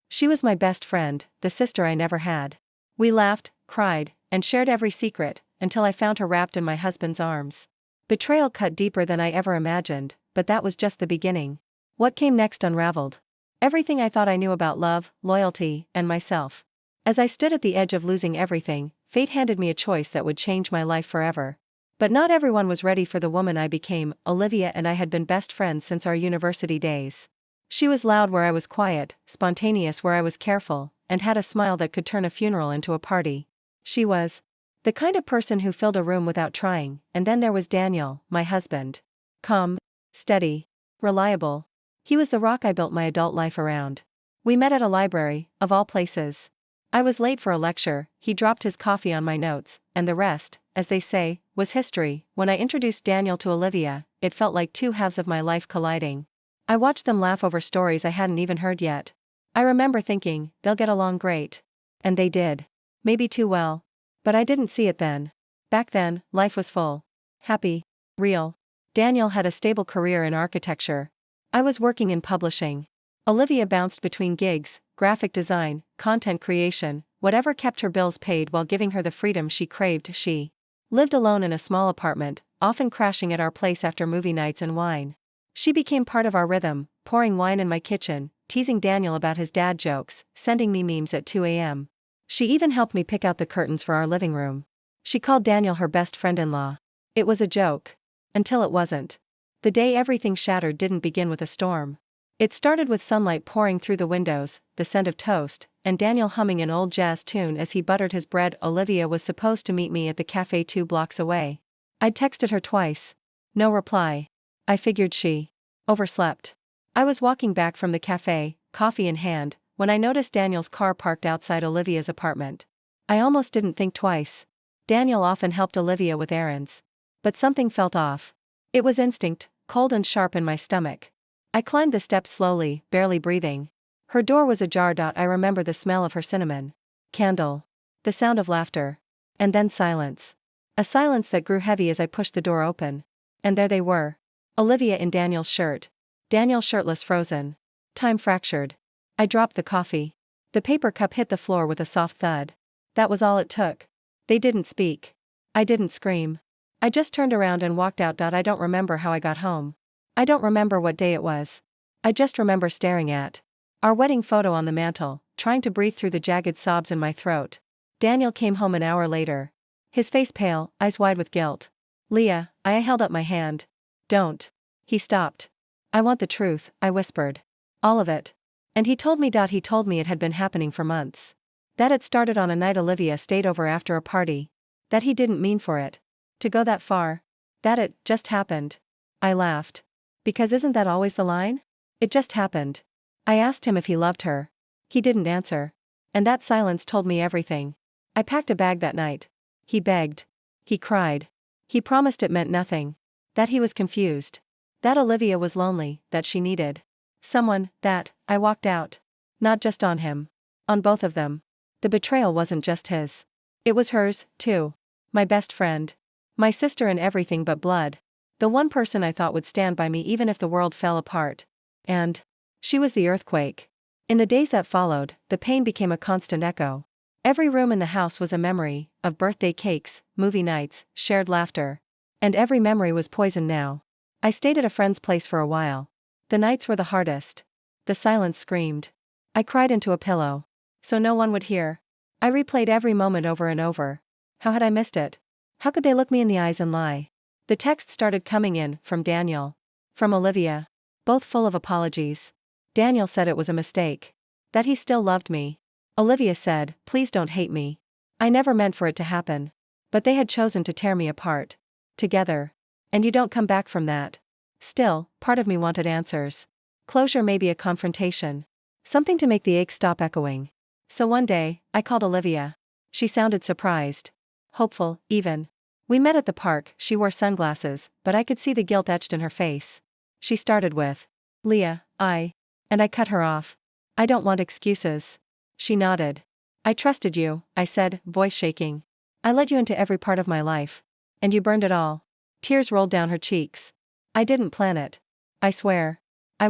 She was my best friend, the sister I never had. We laughed, cried, and shared every secret, until I found her wrapped in my husband's arms. Betrayal cut deeper than I ever imagined, but that was just the beginning. What came next unraveled everything I thought I knew about love, loyalty, and myself. As I stood at the edge of losing everything, fate handed me a choice that would change my life forever. But not everyone was ready for the woman I became. Olivia and I had been best friends since our university days. She was loud where I was quiet, spontaneous where I was careful, and had a smile that could turn a funeral into a party. She was the kind of person who filled a room without trying. And then there was Daniel, my husband. Calm, steady, reliable. He was the rock I built my adult life around. We met at a library, of all places. I was late for a lecture, he dropped his coffee on my notes, and the rest, as they say, was history. When I introduced Daniel to Olivia, it felt like two halves of my life colliding. I watched them laugh over stories I hadn't even heard yet. I remember thinking, they'll get along great. And they did. Maybe too well. But I didn't see it then. Back then, life was full. Happy. Real. Daniel had a stable career in architecture. I was working in publishing. Olivia bounced between gigs, graphic design, content creation, whatever kept her bills paid while giving her the freedom she craved. She lived alone in a small apartment, often crashing at our place after movie nights and wine. She became part of our rhythm, pouring wine in my kitchen, teasing Daniel about his dad jokes, sending me memes at 2 a.m. She even helped me pick out the curtains for our living room. She called Daniel her best friend-in-law. It was a joke. Until it wasn't. The day everything shattered didn't begin with a storm. It started with sunlight pouring through the windows, the scent of toast, and Daniel humming an old jazz tune as he buttered his bread. Olivia was supposed to meet me at the cafe 2 blocks away. I'd texted her twice. No reply. I figured she overslept. I was walking back from the cafe, coffee in hand, when I noticed Daniel's car parked outside Olivia's apartment. I almost didn't think twice. Daniel often helped Olivia with errands. But something felt off. It was instinct, cold and sharp in my stomach. I climbed the steps slowly, barely breathing. Her door was ajar. I remember the smell of her cinnamon candle. The sound of laughter. And then silence. A silence that grew heavy as I pushed the door open. And there they were. Olivia in Daniel's shirt. Daniel shirtless, frozen. Time fractured. I dropped the coffee. The paper cup hit the floor with a soft thud. That was all it took. They didn't speak. I didn't scream. I just turned around and walked out. I don't remember how I got home. I don't remember what day it was. I just remember staring at our wedding photo on the mantel, trying to breathe through the jagged sobs in my throat. Daniel came home an hour later. His face pale, eyes wide with guilt. Leah, I held up my hand. Don't. He stopped. I want the truth, I whispered. All of it. And he told me. He told me it had been happening for months. That it started on a night Olivia stayed over after a party. That he didn't mean for it to go that far. That it just happened. I laughed. Because isn't that always the line? It just happened. I asked him if he loved her. He didn't answer. And that silence told me everything. I packed a bag that night. He begged. He cried. He promised it meant nothing. That he was confused. That Olivia was lonely, that she needed someone. That I walked out. Not just on him. On both of them. The betrayal wasn't just his. It was hers, too. My best friend. My sister and everything but blood. The one person I thought would stand by me even if the world fell apart. And she was the earthquake. In the days that followed, the pain became a constant echo. Every room in the house was a memory of birthday cakes, movie nights, shared laughter. And every memory was poisoned now. I stayed at a friend's place for a while. The nights were the hardest. The silence screamed. I cried into a pillow. So no one would hear. I replayed every moment over and over. How had I missed it? How could they look me in the eyes and lie? The texts started coming in, from Daniel. From Olivia. Both full of apologies. Daniel said it was a mistake. That he still loved me. Olivia said, please don't hate me. I never meant for it to happen. But they had chosen to tear me apart. Together. And you don't come back from that. Still, part of me wanted answers. Closure, maybe a confrontation. Something to make the ache stop echoing. So one day, I called Olivia. She sounded surprised. Hopeful, even. We met at the park. She wore sunglasses, but I could see the guilt etched in her face. She started with, Leah, and I cut her off. I don't want excuses. She nodded. I trusted you, I said, voice shaking. I let you into every part of my life. And you burned it all. Tears rolled down her cheeks. I didn't plan it. I swear. I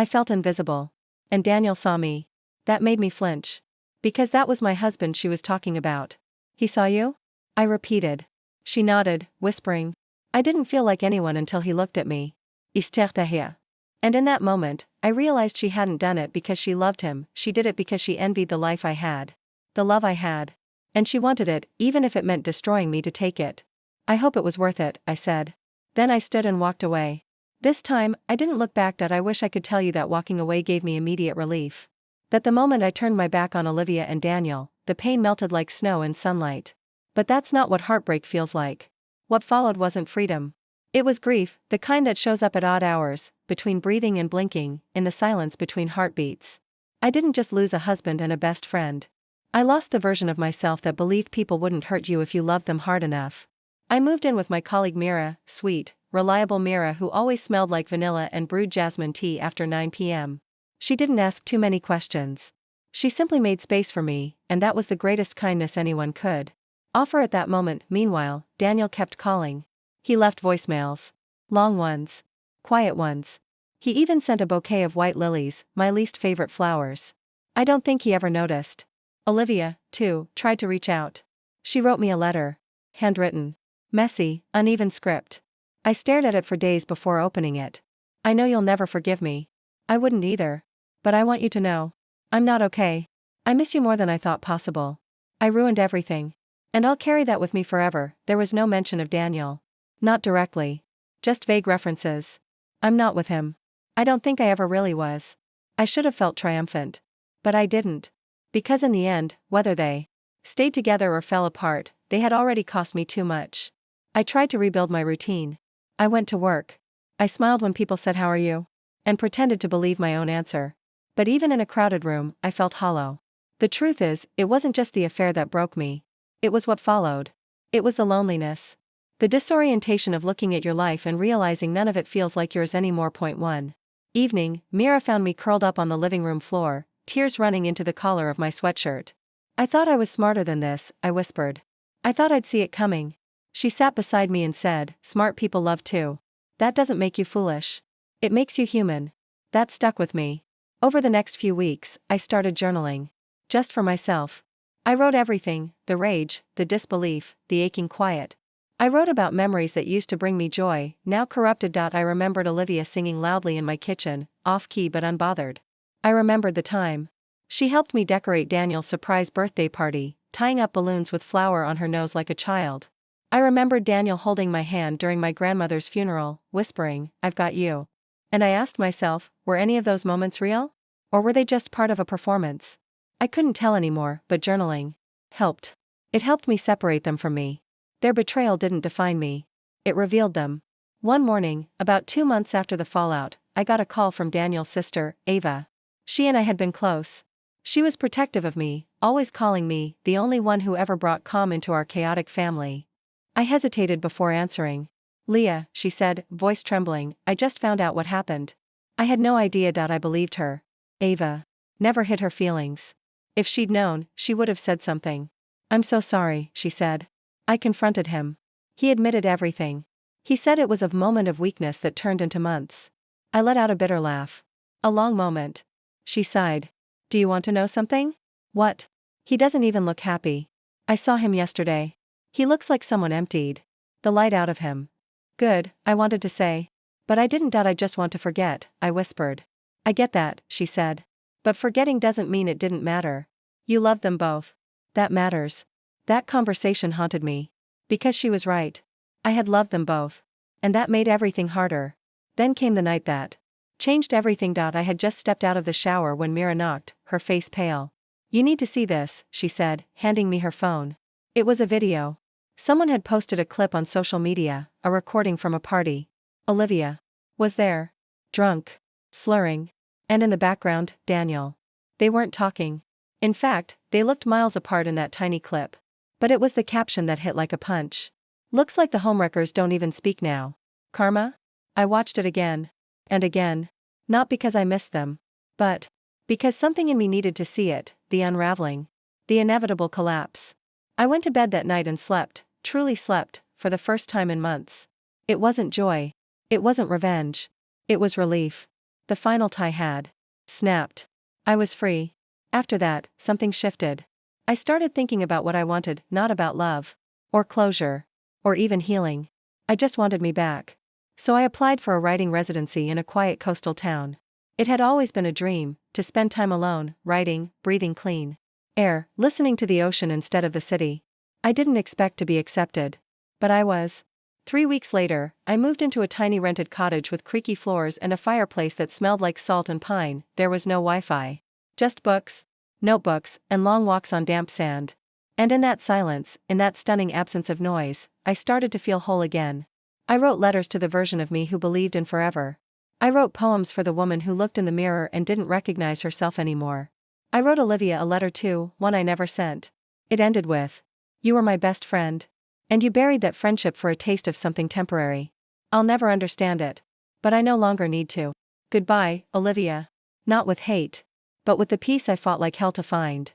felt invisible. And Daniel saw me. That made me flinch. Because that was my husband she was talking about. He saw you? I repeated. She nodded, whispering. I didn't feel like anyone until he looked at me. Istère. And in that moment, I realized she hadn't done it because she loved him, she did it because she envied the life I had. The love I had. And she wanted it, even if it meant destroying me to take it. I hope it was worth it, I said. Then I stood and walked away. This time, I didn't look back. I wish I could tell you that walking away gave me immediate relief. That the moment I turned my back on Olivia and Daniel, the pain melted like snow in sunlight. But that's not what heartbreak feels like. What followed wasn't freedom. It was grief, the kind that shows up at odd hours, between breathing and blinking, in the silence between heartbeats. I didn't just lose a husband and a best friend. I lost the version of myself that believed people wouldn't hurt you if you loved them hard enough. I moved in with my colleague Mira, sweet, reliable Mira who always smelled like vanilla and brewed jasmine tea after 9 p.m. She didn't ask too many questions. She simply made space for me, and that was the greatest kindness anyone could offer at that moment. Meanwhile, Daniel kept calling. He left voicemails. Long ones. Quiet ones. He even sent a bouquet of white lilies, my least favorite flowers. I don't think he ever noticed. Olivia, too, tried to reach out. She wrote me a letter. Handwritten. Messy, uneven script. I stared at it for days before opening it. I know you'll never forgive me. I wouldn't either. But I want you to know. I'm not okay. I miss you more than I thought possible. I ruined everything. And I'll carry that with me forever. There was no mention of Daniel. Not directly. Just vague references. I'm not with him. I don't think I ever really was. I should have felt triumphant. But I didn't. Because in the end, whether they stayed together or fell apart, they had already cost me too much. I tried to rebuild my routine. I went to work. I smiled when people said, "How are you?" and pretended to believe my own answer. But even in a crowded room, I felt hollow. The truth is, it wasn't just the affair that broke me. It was what followed. It was the loneliness. The disorientation of looking at your life and realizing none of it feels like yours anymore. One evening, Mira found me curled up on the living room floor, tears running into the collar of my sweatshirt. I thought I was smarter than this, I whispered. I thought I'd see it coming. She sat beside me and said, "Smart people love too. That doesn't make you foolish. It makes you human." That stuck with me. Over the next few weeks, I started journaling. Just for myself. I wrote everything, the rage, the disbelief, the aching quiet. I wrote about memories that used to bring me joy, now corrupted. I remembered Olivia singing loudly in my kitchen, off-key but unbothered. I remembered the time she helped me decorate Daniel's surprise birthday party, tying up balloons with flour on her nose like a child. I remembered Daniel holding my hand during my grandmother's funeral, whispering, "I've got you." And I asked myself, were any of those moments real? Or were they just part of a performance? I couldn't tell anymore, but journaling helped. It helped me separate them from me. Their betrayal didn't define me. It revealed them. One morning, about 2 months after the fallout, I got a call from Daniel's sister, Ava. She and I had been close. She was protective of me, always calling me, the only one who ever brought calm into our chaotic family. I hesitated before answering. "Leah," she said, voice trembling, "I just found out what happened." I had no idea. I believed her. Ava never hid her feelings. If she'd known, she would have said something. "I'm so sorry," she said. I confronted him. He admitted everything. He said it was a moment of weakness that turned into months. I let out a bitter laugh. A long moment. She sighed. "Do you want to know something?" "What?" "He doesn't even look happy. I saw him yesterday. He looks like someone emptied the light out of him." "Good," I wanted to say. "But I didn't. I just want to forget," I whispered. "I get that," she said. "But forgetting doesn't mean it didn't matter. You loved them both. That matters." That conversation haunted me. Because she was right. I had loved them both. And that made everything harder. Then came the night that changed everything. I had just stepped out of the shower when Mira knocked, her face pale. "You need to see this," she said, handing me her phone. It was a video. Someone had posted a clip on social media, a recording from a party. Olivia was there. Drunk. Slurring. And in the background, Daniel. They weren't talking. In fact, they looked miles apart in that tiny clip. But it was the caption that hit like a punch. "Looks like the homewreckers don't even speak now. Karma?" I watched it again. And again. Not because I missed them. But because something in me needed to see it, the unraveling. The inevitable collapse. I went to bed that night and slept, truly slept, for the first time in months. It wasn't joy. It wasn't revenge. It was relief. The final tie had snapped. I was free. After that, something shifted. I started thinking about what I wanted, not about love. Or closure. Or even healing. I just wanted me back. So I applied for a writing residency in a quiet coastal town. It had always been a dream, to spend time alone, writing, breathing clean air, listening to the ocean instead of the city. I didn't expect to be accepted. But I was. 3 weeks later, I moved into a tiny rented cottage with creaky floors and a fireplace that smelled like salt and pine. There was no Wi-Fi. Just books, notebooks, and long walks on damp sand. And in that silence, in that stunning absence of noise, I started to feel whole again. I wrote letters to the version of me who believed in forever. I wrote poems for the woman who looked in the mirror and didn't recognize herself anymore. I wrote Olivia a letter too, one I never sent. It ended with, "You were my best friend. And you buried that friendship for a taste of something temporary. I'll never understand it. But I no longer need to. Goodbye, Olivia." Not with hate. But with the peace I fought like hell to find.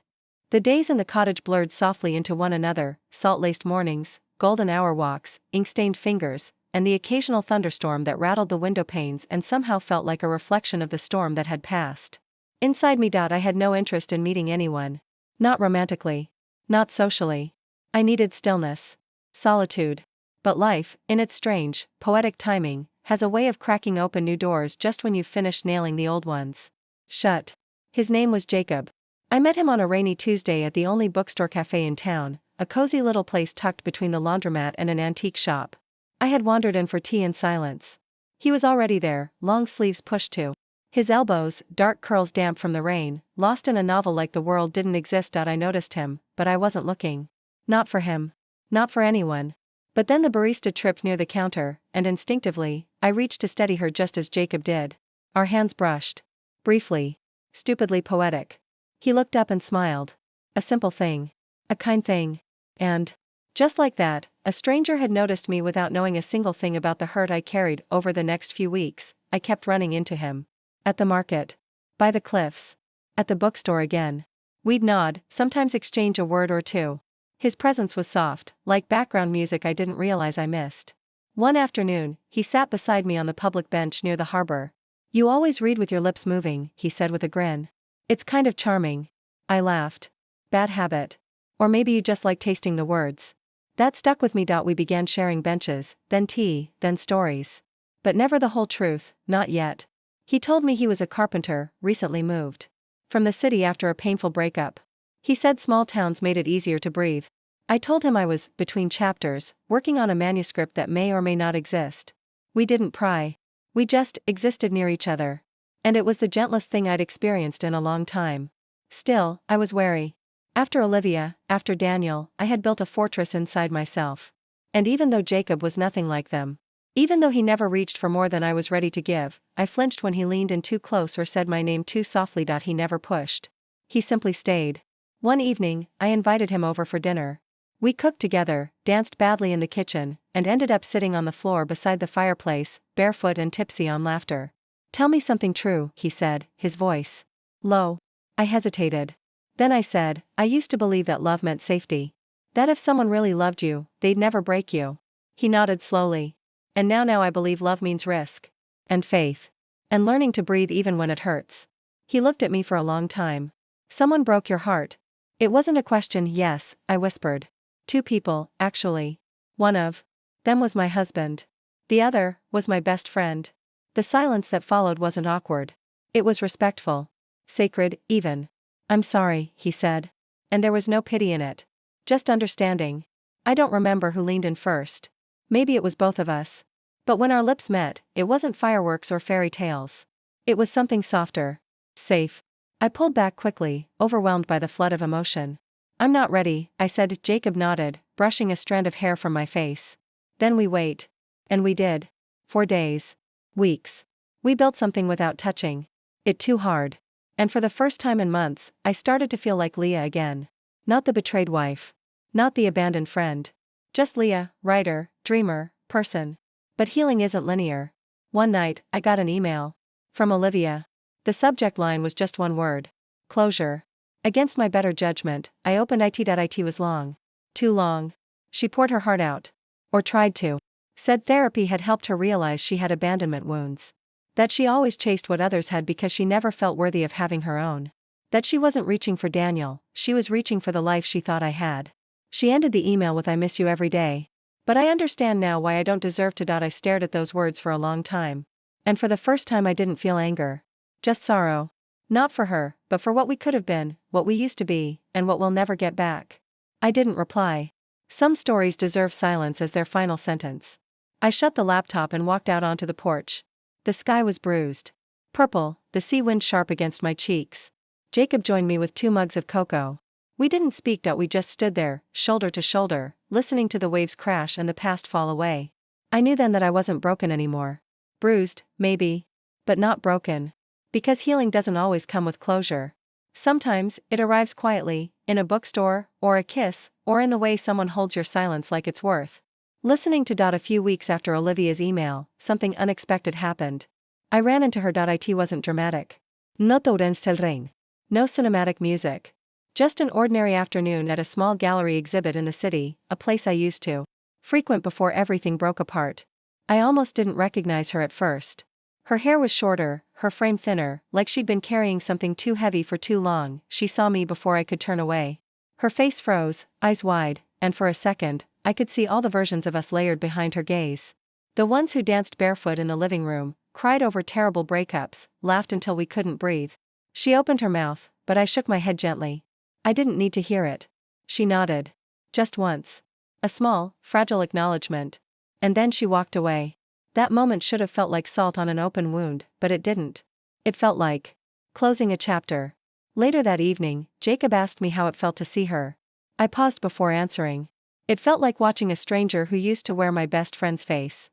The days in the cottage blurred softly into one another, salt-laced mornings, golden hour walks, ink-stained fingers, and the occasional thunderstorm that rattled the window panes and somehow felt like a reflection of the storm that had passed. Inside me. I had no interest in meeting anyone. Not romantically. Not socially. I needed stillness. Solitude. But life, in its strange, poetic timing, has a way of cracking open new doors just when you've finished nailing the old ones shut. His name was Jacob. I met him on a rainy Tuesday at the only bookstore cafe in town, a cozy little place tucked between the laundromat and an antique shop. I had wandered in for tea in silence. He was already there, long sleeves pushed to his elbows, dark curls damp from the rain, lost in a novel like the world didn't exist. I noticed him, but I wasn't looking. Not for him. Not for anyone. But then the barista tripped near the counter, and instinctively, I reached to steady her just as Jacob did. Our hands brushed. Briefly. Stupidly poetic. He looked up and smiled. A simple thing. A kind thing. And, just like that, a stranger had noticed me without knowing a single thing about the hurt I carried. Over the next few weeks, I kept running into him. At the market. By the cliffs. At the bookstore again. We'd nod, sometimes exchange a word or two. His presence was soft, like background music I didn't realize I missed. One afternoon, he sat beside me on the public bench near the harbor. "You always read with your lips moving," he said with a grin. "It's kind of charming." I laughed. Bad habit. Or maybe you just like tasting the words. That stuck with me. We began sharing benches, then tea, then stories. But never the whole truth, not yet. He told me he was a carpenter, recently moved from the city after a painful breakup. He said small towns made it easier to breathe. I told him I was, between chapters, working on a manuscript that may or may not exist. We didn't pry. We just existed near each other. And it was the gentlest thing I'd experienced in a long time. Still, I was wary. After Olivia, after Daniel, I had built a fortress inside myself. And even though Jacob was nothing like them, even though he never reached for more than I was ready to give, I flinched when he leaned in too close or said my name too softly. He never pushed. He simply stayed. One evening, I invited him over for dinner. We cooked together, danced badly in the kitchen, and ended up sitting on the floor beside the fireplace, barefoot and tipsy on laughter. "Tell me something true," he said, his voice low. I hesitated. Then I said, "I used to believe that love meant safety. That if someone really loved you, they'd never break you." He nodded slowly. "And now I believe love means risk. And faith. And learning to breathe even when it hurts." He looked at me for a long time. "Someone broke your heart?" It wasn't a question. "Yes," I whispered. "Two people, actually. One of them was my husband. The other was my best friend." The silence that followed wasn't awkward. It was respectful. Sacred, even. "I'm sorry," he said. And there was no pity in it. Just understanding. I don't remember who leaned in first. Maybe it was both of us. But when our lips met, it wasn't fireworks or fairy tales. It was something softer. Safe. I pulled back quickly, overwhelmed by the flood of emotion. "I'm not ready," I said. Jacob nodded, brushing a strand of hair from my face. "Then we wait." And we did. For days. Weeks. We built something without touching it too hard. And for the first time in months, I started to feel like Leah again. Not the betrayed wife. Not the abandoned friend. Just Leah, writer, dreamer, person. But healing isn't linear. One night, I got an email. From Olivia. The subject line was just one word. Closure. Against my better judgment, I opened it. It was long. Too long. She poured her heart out. Or tried to. Said therapy had helped her realize she had abandonment wounds. That she always chased what others had because she never felt worthy of having her own. That she wasn't reaching for Daniel, she was reaching for the life she thought I had. She ended the email with "I miss you every day. But I understand now why I don't deserve to." I stared at those words for a long time. And for the first time I didn't feel anger. Just sorrow. Not for her, but for what we could have been, what we used to be, and what we'll never get back. I didn't reply. Some stories deserve silence as their final sentence. I shut the laptop and walked out onto the porch. The sky was bruised. Purple, the sea wind sharp against my cheeks. Jacob joined me with 2 mugs of cocoa. We didn't speak. We just stood there, shoulder to shoulder, listening to the waves crash and the past fall away. I knew then that I wasn't broken anymore. Bruised, maybe. But not broken. Because healing doesn't always come with closure. Sometimes, it arrives quietly, in a bookstore, or a kiss, or in the way someone holds your silence like it's worth. Listening to a few weeks after Olivia's email, something unexpected happened. I ran into her. It wasn't dramatic. No torrents el rain. No cinematic music. Just an ordinary afternoon at a small gallery exhibit in the city, a place I used to frequent before everything broke apart. I almost didn't recognize her at first. Her hair was shorter, her frame thinner, like she'd been carrying something too heavy for too long. She saw me before I could turn away. Her face froze, eyes wide, and for a second, I could see all the versions of us layered behind her gaze. The ones who danced barefoot in the living room, cried over terrible breakups, laughed until we couldn't breathe. She opened her mouth, but I shook my head gently. I didn't need to hear it. She nodded. Just once. A small, fragile acknowledgement. And then she walked away. That moment should have felt like salt on an open wound, but it didn't. It felt like closing a chapter. Later that evening, Jacob asked me how it felt to see her. I paused before answering. It felt like watching a stranger who used to wear my best friend's face.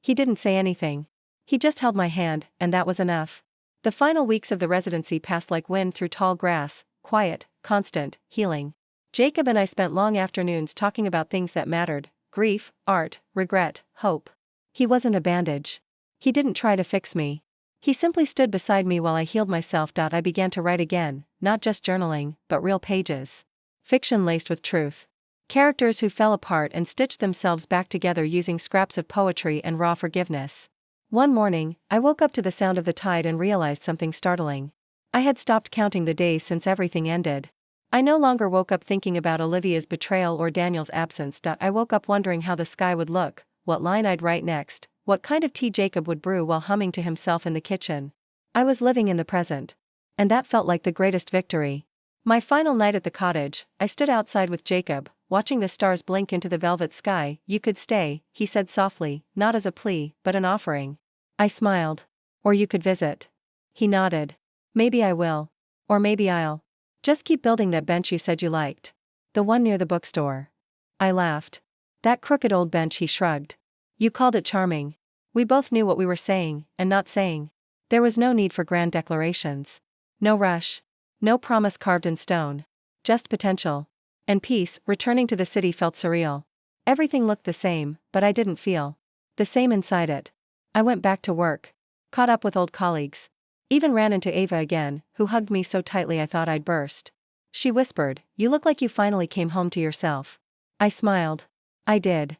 He didn't say anything. He just held my hand, and that was enough. The final weeks of the residency passed like wind through tall grass, quiet, constant, healing. Jacob and I spent long afternoons talking about things that mattered: grief, art, regret, hope. He wasn't a bandage. He didn't try to fix me. He simply stood beside me while I healed myself. I began to write again, not just journaling, but real pages. Fiction laced with truth. Characters who fell apart and stitched themselves back together using scraps of poetry and raw forgiveness. One morning, I woke up to the sound of the tide and realized something startling. I had stopped counting the days since everything ended. I no longer woke up thinking about Olivia's betrayal or Daniel's absence. I woke up wondering how the sky would look, what line I'd write next, what kind of tea Jacob would brew while humming to himself in the kitchen. I was living in the present. And that felt like the greatest victory. My final night at the cottage, I stood outside with Jacob, watching the stars blink into the velvet sky. "You could stay," he said softly, not as a plea, but an offering. I smiled. "Or you could visit." He nodded. "Maybe I will. Or maybe I'll just keep building that bench you said you liked. The one near the bookstore." I laughed. "That crooked old bench," he shrugged. "You called it charming." We both knew what we were saying, and not saying. There was no need for grand declarations. No rush. No promise carved in stone. Just potential. And peace. Returning to the city felt surreal. Everything looked the same, but I didn't feel the same inside it. I went back to work. Caught up with old colleagues. Even ran into Ava again, who hugged me so tightly I thought I'd burst. She whispered, "You look like you finally came home to yourself." I smiled. I did.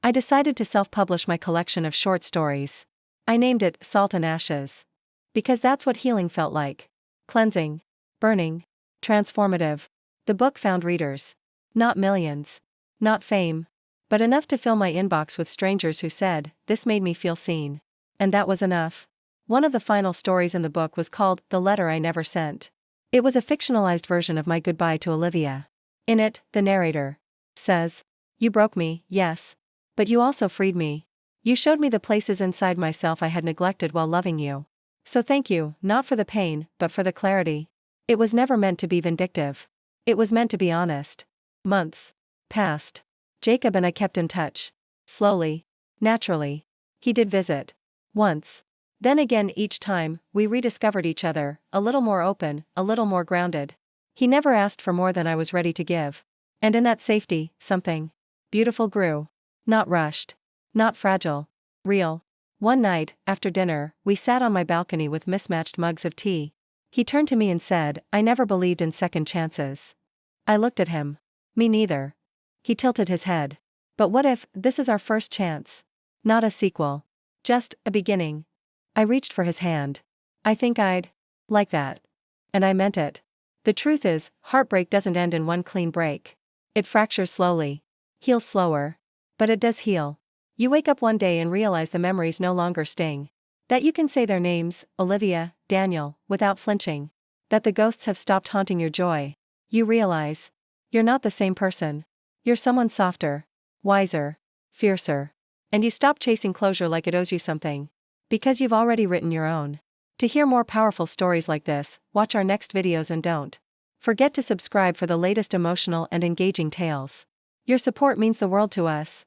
I decided to self-publish my collection of short stories. I named it Salt and Ashes. Because that's what healing felt like. Cleansing. Burning. Transformative. The book found readers. Not millions. Not fame. But enough to fill my inbox with strangers who said, "This made me feel seen." And that was enough. One of the final stories in the book was called The Letter I Never Sent. It was a fictionalized version of my goodbye to Olivia. In it, the narrator says, "You broke me, yes. But you also freed me. You showed me the places inside myself I had neglected while loving you. So thank you, not for the pain, but for the clarity." It was never meant to be vindictive. It was meant to be honest. Months passed. Jacob and I kept in touch. Slowly. Naturally. He did visit. Once. Then again. Each time, we rediscovered each other, a little more open, a little more grounded. He never asked for more than I was ready to give. And in that safety, something beautiful grew. Not rushed. Not fragile. Real. One night, after dinner, we sat on my balcony with mismatched mugs of tea. He turned to me and said, "I never believed in second chances." I looked at him. "Me neither." He tilted his head. "But what if this is our first chance? Not a sequel. Just a beginning." I reached for his hand. "I think I'd like that." And I meant it. The truth is, heartbreak doesn't end in one clean break. It fractures slowly, heals slower. But it does heal. You wake up one day and realize the memories no longer sting. That you can say their names, Olivia, Daniel, without flinching. That the ghosts have stopped haunting your joy. You realize you're not the same person. You're someone softer, wiser, fiercer. And you stop chasing closure like it owes you something. Because you've already written your own. To hear more powerful stories like this, watch our next videos and don't forget to subscribe for the latest emotional and engaging tales. Your support means the world to us.